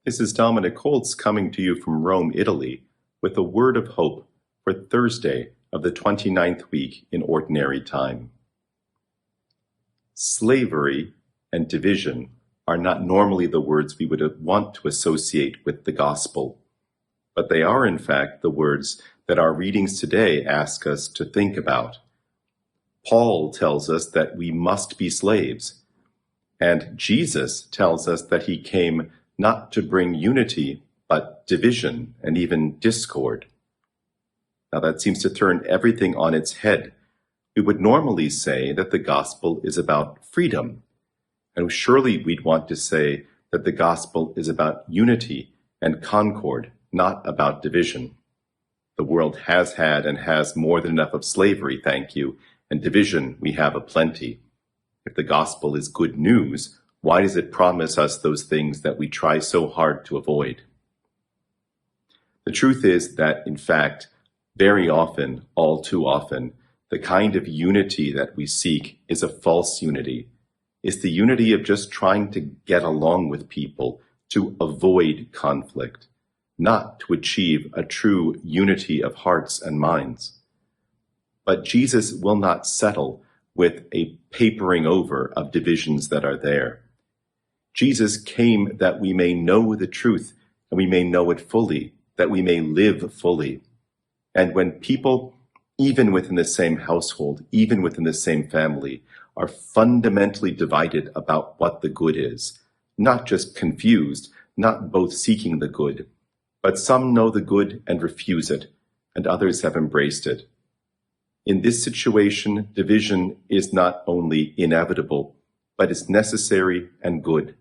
This is Dominic Holtz coming to you from Rome, Italy, with a word of hope for Thursday of the 29th week in Ordinary Time. Slavery and division are not normally the words we would want to associate with the gospel, but they are in fact the words that our readings today ask us to think about. Paul tells us that we must be slaves, and Jesus tells us that he came not to bring unity, but division and even discord. Now that seems to turn everything on its head. We would normally say that the gospel is about freedom, and surely we'd want to say that the gospel is about unity and concord, not about division. The world has had and has more than enough of slavery, thank you, and division we have aplenty. If the gospel is good news, why does it promise us those things that we try so hard to avoid? The truth is that, in fact, very often, all too often, the kind of unity that we seek is a false unity. It's the unity of just trying to get along with people, to avoid conflict, not to achieve a true unity of hearts and minds. But Jesus will not settle with a papering over of divisions that are there. Jesus came that we may know the truth, and we may know it fully, that we may live fully. And when people, even within the same household, even within the same family, are fundamentally divided about what the good is, not just confused, not both seeking the good, but some know the good and refuse it, and others have embraced it. In this situation, division is not only inevitable, but is necessary and good.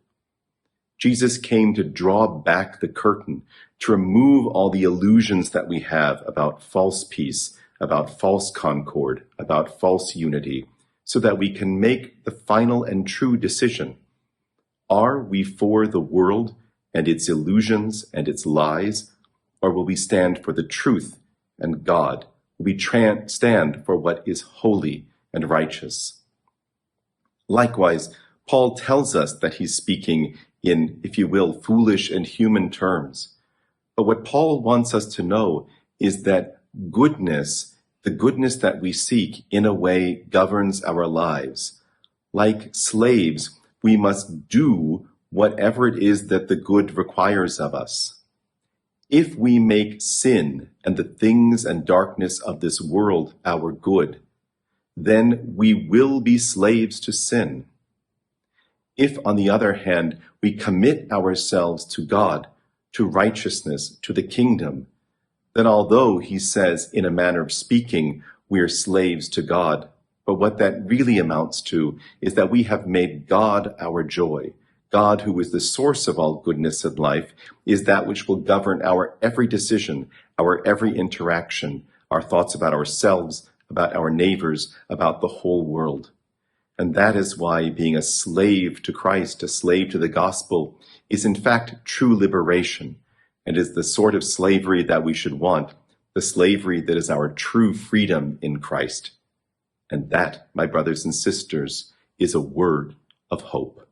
Jesus came to draw back the curtain, to remove all the illusions that we have about false peace, about false concord, about false unity, so that we can make the final and true decision. Are we for the world and its illusions and its lies, or will we stand for the truth and God? Will we stand for what is holy and righteous? Likewise, Paul tells us that he's speaking in, if you will, foolish and human terms. But what Paul wants us to know is that goodness, the goodness that we seek, in a way governs our lives. Like slaves, we must do whatever it is that the good requires of us. If we make sin and the things and darkness of this world our good, then we will be slaves to sin. If, on the other hand, we commit ourselves to God, to righteousness, to the kingdom, then although, he says, in a manner of speaking, we are slaves to God, but what that really amounts to is that we have made God our joy. God, who is the source of all goodness in life, is that which will govern our every decision, our every interaction, our thoughts about ourselves, about our neighbors, about the whole world. And that is why being a slave to Christ, a slave to the gospel, is in fact true liberation, and is the sort of slavery that we should want, the slavery that is our true freedom in Christ. And that, my brothers and sisters, is a word of hope.